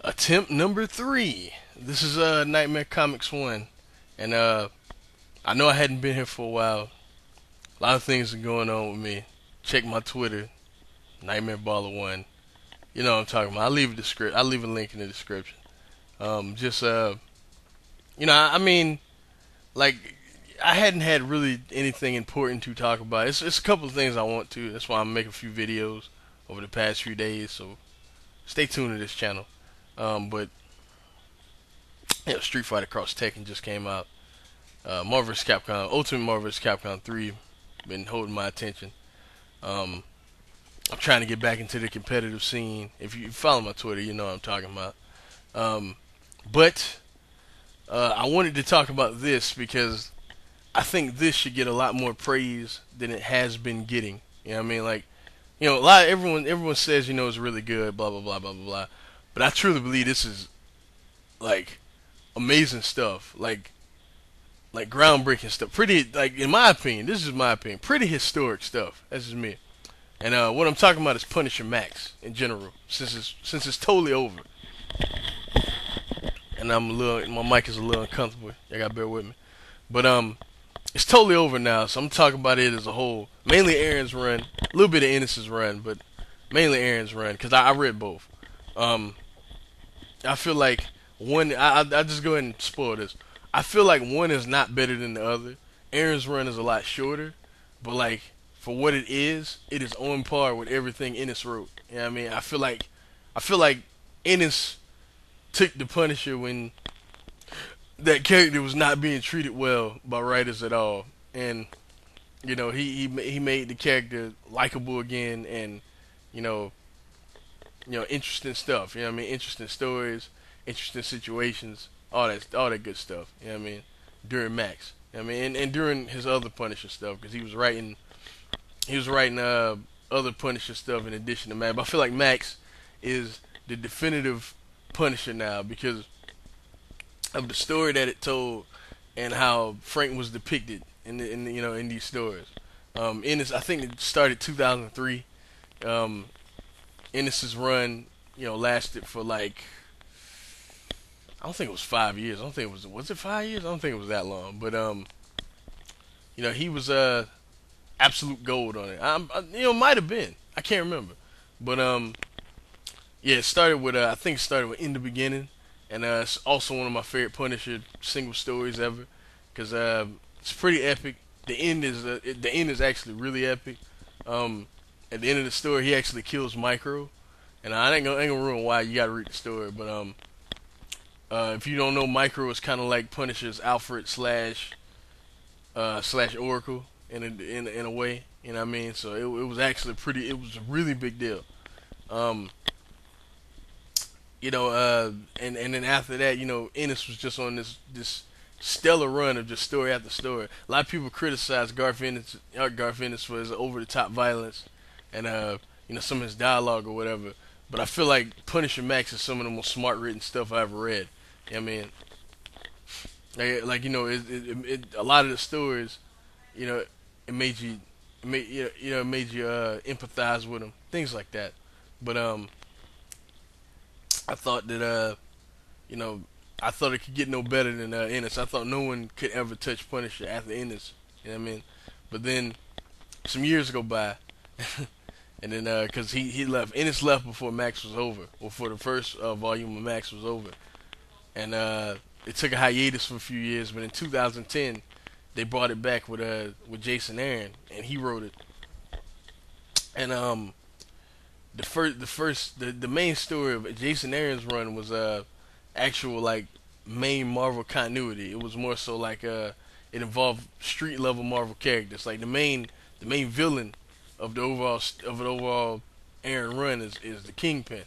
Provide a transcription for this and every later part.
Attempt number 3. This is Nightmare Comics 1. And I know I hadn't been here for a while. A lot of things are going on with me. Check my Twitter, Nightmare Baller 1. You know what I'm talking about. I'll leave a link in the description. Just I mean, like, I hadn't had really anything important to talk about. It's a couple of things I want to. That's why I'm making a few videos over the past few days. So stay tuned to this channel. But Street Fighter Cross Tekken just came out. Marvel vs. Capcom, Ultimate Marvel vs. Capcom 3, been holding my attention. I'm trying to get back into the competitive scene. If you follow my Twitter, you know what I'm talking about. But I wanted to talk about this because I think this should get a lot more praise than it has been getting. You know what I mean? Like, everyone says, it's really good, blah blah blah blah blah blah. But I truly believe this is like amazing stuff. Like groundbreaking stuff. Pretty, like, in my opinion, this is my opinion, pretty historic stuff. That's just me. And what I'm talking about is PunisherMAX in general, since it's totally over. And my mic is a little uncomfortable. Y'all gotta bear with me. But it's totally over now, so I'm talking about it as a whole. Mainly Aaron's run, a little bit of Ennis's run, but mainly Aaron's run because I read both. I feel like one. I just go ahead and spoil this. I feel like one is not better than the other. Aaron's run is a lot shorter, but like for what it is on par with everything Ennis wrote. You know what I mean? I feel like Ennis took the Punisher when that character was not being treated well by writers at all, and he made the character likable again, and interesting stuff. You know what I mean? Interesting stories, interesting situations, all that good stuff. You know what I mean? During Max, you know what I mean, and during his other Punisher stuff, because he was writing other Punisher stuff in addition to Max. But I feel like Max is the definitive Punisher now because of the story that it told and how Frank was depicted in these stories. Ennis, I think it started 2003. Ennis's run, lasted for like, I don't think it was 5 years. I don't think it was it 5 years? I don't think it was that long. But he was absolute gold on it. Might have been. I can't remember. But yeah, it started with I think it started with In the Beginning, and it's also one of my favorite Punisher single stories ever, because it's pretty epic. The end is actually really epic. At the end of the story, he actually kills Micro, and I ain't gonna ruin why. You gotta read the story, but if you don't know, Micro is kind of like Punisher's Alfred slash Oracle in a way. You know what I mean? So it was actually it was a really big deal. And then after that, Ennis was just on this stellar run of just story after story. A lot of people criticize Garth Ennis for his over the top violence and some of his dialogue or whatever. But I feel like PunisherMAX is some of the most smart written stuff I ever read. You know what I mean? A lot of the stories, it made you empathize with them, things like that. But I thought that I thought it could get no better than Ennis. I thought no one could ever touch Punisher after Ennis. You know what I mean? But then some years go by, and then because he left, Ennis left before Max was over, or for the first volume of Max was over, and it took a hiatus for a few years. But in 2010, they brought it back with Jason Aaron, and he wrote it. And the main story of Jason Aaron's run was actual like main Marvel continuity. It was more so like it involved street level Marvel characters. Like the main villain of the overall Aaron run is the Kingpin,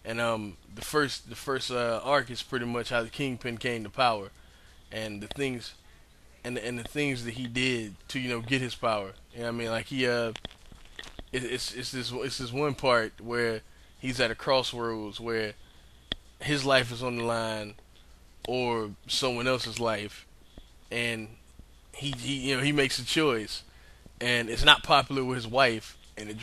and the first arc is pretty much how the Kingpin came to power, and the things the things that he did to get his power. You know what I mean? Like he it's this one part where he's at a crossroads where his life is on the line or someone else's life, and he makes a choice, and it's not popular with his wife, and and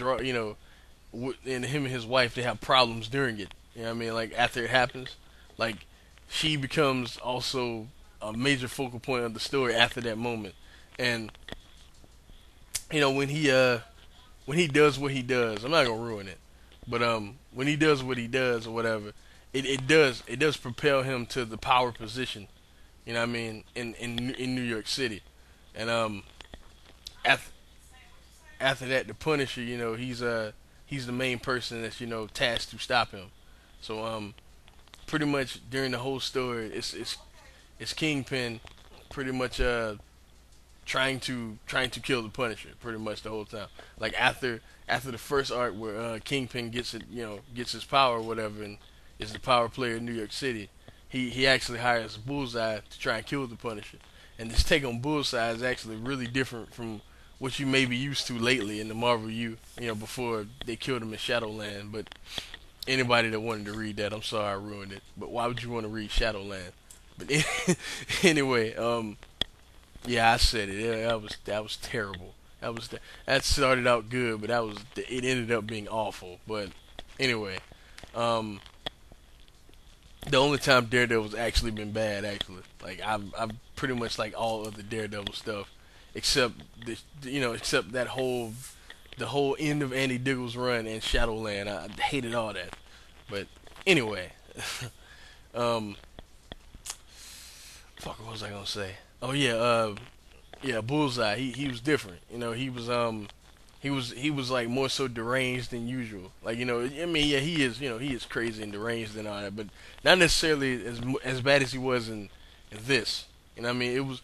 him and his wife, they have problems during it. You know what I mean? Like after it happens, like she becomes also a major focal point of the story after that moment. And you know when he does what he does, I'm not gonna ruin it, but when he does what he does or whatever, it does propel him to the power position. You know what I mean in New York City, and after after that, the Punisher, he's the main person that's tasked to stop him. So pretty much during the whole story, it's Kingpin, pretty much trying to kill the Punisher pretty much the whole time. Like after the first arc where Kingpin gets his power or whatever and is the power player in New York City, he actually hires Bullseye to try and kill the Punisher. And this take on Bullseye is actually really different from what you may be used to lately in the Marvel before they killed him in Shadowland. But anybody that wanted to read that, I'm sorry I ruined it. But why would you want to read Shadowland? But anyway, yeah, I said it. Yeah, that was terrible. That started out good, but it ended up being awful. But anyway, um, the only time Daredevil's actually been bad, actually, like I've pretty much like all of the Daredevil stuff, except except the whole end of Andy Diggle's run and Shadowland. I hated all that. But anyway, um, fuck, what was I gonna say? Oh yeah, yeah, Bullseye. He was different. He was like more so deranged than usual. Like I mean, yeah, he is crazy and deranged and all that, but not necessarily as bad as he was in this. You know what I mean?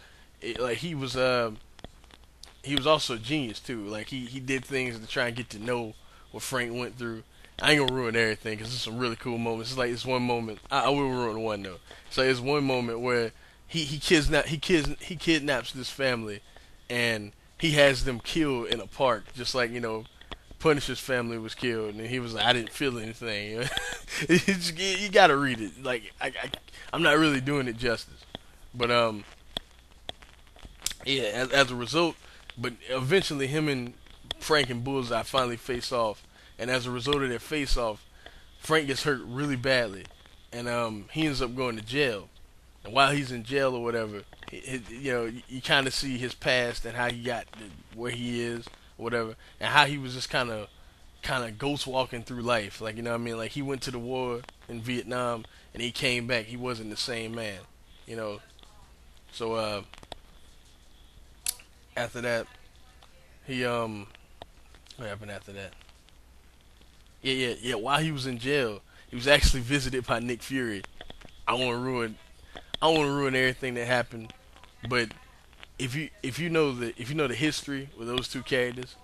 Like he was also a genius too. Like he did things to try and get to know what Frank went through. I ain't gonna ruin everything because there's some really cool moments. It's like this one moment. I will ruin one though. So it's one moment where he kidnaps this family, and he has them killed in a park, just like Punisher's family was killed, and he was like, I didn't feel anything. You gotta read it. Like I'm not really doing it justice, but yeah. As a result, but eventually him and Frank and Bullseye finally face off, and as a result of their face off, Frank gets hurt really badly, and he ends up going to jail. And while he's in jail or whatever, you kind of see his past and how he got where he is, or whatever, and how he was just kind of ghost walking through life. Like what I mean, like he went to the war in Vietnam and he came back. He wasn't the same man, you know. So after that, he what happened after that? Yeah, yeah, yeah. While he was in jail, he was actually visited by Nick Fury. I don't want to ruin I don't want to ruin everything that happened, but if you know the history with those two characters,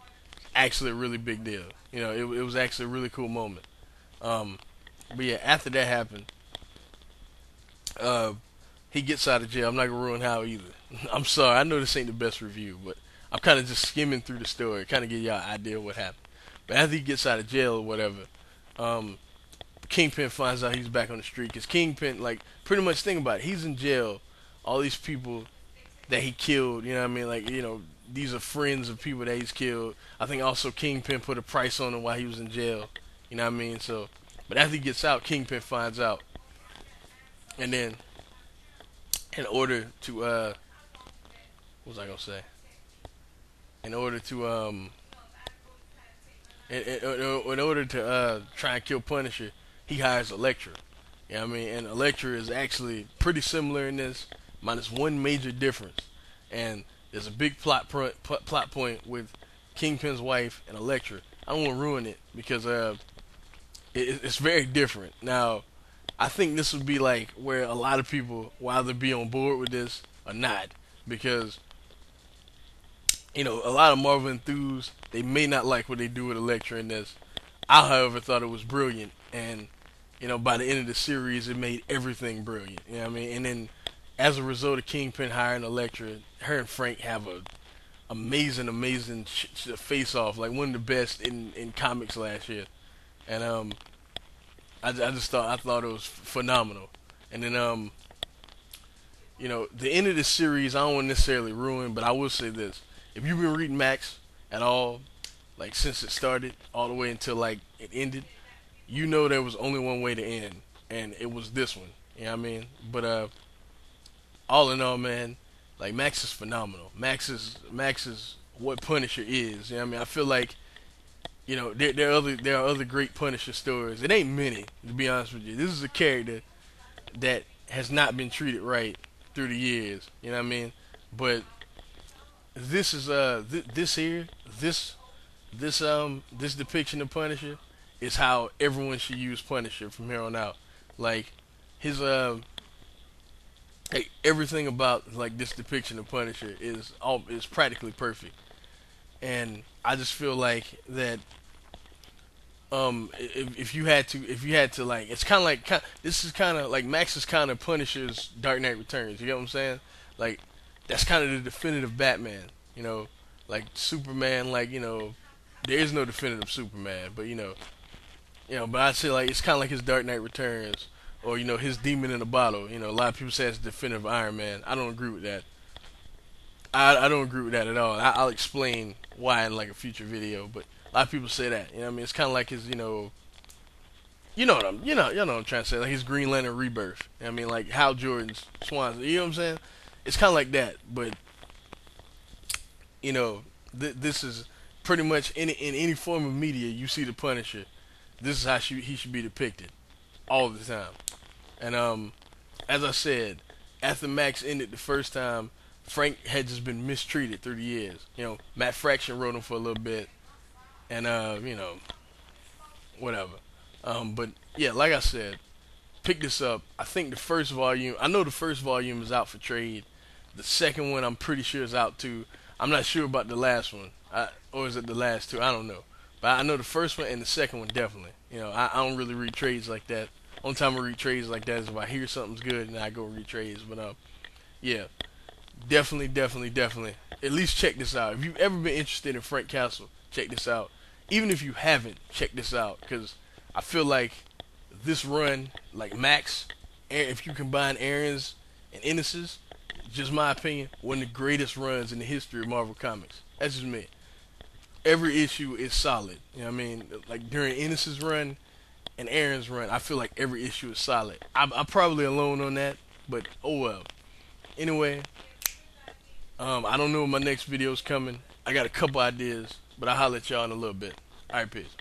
actually a really big deal. It was actually a really cool moment. Um, but yeah, after that happened, uh, he gets out of jail. I'm not gonna ruin how either. I'm sorry. I know this ain't the best review, but I'm kind of just skimming through the story, kind of give y'all an idea of what happened. But after he gets out of jail or whatever, um, Kingpin finds out he's back on the street. Because Kingpin, like, pretty much think about it. He's in jail. All these people that he killed, you know what I mean? Like, these are friends of people that he's killed. I think also Kingpin put a price on him while he was in jail. You know what I mean? So, but after he gets out, Kingpin finds out. And then, in order to, what was I going to say? In order to, in order to try and kill Punisher, he hires Elektra. You know what I mean? And Elektra is actually pretty similar in this, minus one major difference. And there's a big plot point with Kingpin's wife and Elektra. I don't want to ruin it because it's very different. Now, I think this would be like where a lot of people will either be on board with this or not, because a lot of Marvel enthused, they may not like what they do with Elektra in this. I, however, thought it was brilliant, and by the end of the series, it made everything brilliant. You know what I mean? And then, as a result of Kingpin hiring Elektra, her and Frank have a amazing, amazing face off, like one of the best in comics last year. And I thought it was phenomenal. And then the end of the series, I don't want to necessarily ruin, but I will say this: if you've been reading Max at all, like since it started all the way until like it ended, you know there was only one way to end, and it was this one. You know what I mean? But all in all, man, like Max is phenomenal. Max is what Punisher is. You know what I mean? I feel like there are other great Punisher stories. It ain't many, to be honest with you. This is a character that has not been treated right through the years. You know what I mean? But this is this here this depiction of Punisher is how everyone should use Punisher from here on out. Like his everything about like this depiction of Punisher is practically perfect, and I just feel like that if you had to like it's kind of like this is kind of like Max is kind of Punisher's Dark Knight Returns. You get what I'm saying? Like that's kind of the definitive Batman. You know, like Superman. Like there is no definitive Superman, but but I'd say like it's kind of like his Dark Knight Returns, or his Demon in a Bottle. A lot of people say it's definitive Iron Man. I don't agree with that. I don't agree with that at all. I'll explain why in like a future video, but a lot of people say that. What I mean? It's kind of like his you know what I'm trying to say, like his Green Lantern Rebirth. I mean, like Hal Jordan's Swans. You know what I'm saying? It's kind of like that, but this is pretty much in any form of media you see the Punisher. This is how he should be depicted all the time. And as I said, after Max ended the first time, Frank had just been mistreated through the years. Matt Fraction wrote him for a little bit, and whatever. But yeah, like I said, pick this up. I think the first volume. I know the first volume is out for trade. The second one, I'm pretty sure is out too. I'm not sure about the last one, or is it the last two? I don't know. But I know the first one and the second one definitely. I don't really read trades like that. Only time I read trades like that is if I hear something's good and I go read trades. But yeah, definitely. At least check this out. If you've ever been interested in Frank Castle, check this out. Even if you haven't, check this out because I feel like this run, like Max, if you combine Aaron's and Ennis's, just my opinion, one of the greatest runs in the history of Marvel Comics. That's just me. Every issue is solid. You know what I mean? Like during Ennis's run and Aaron's run, I feel like every issue is solid. I'm probably alone on that, but oh well. Anyway, I don't know when my next video is coming. I got a couple ideas, but I'll holler at y'all in a little bit. Alright, peace.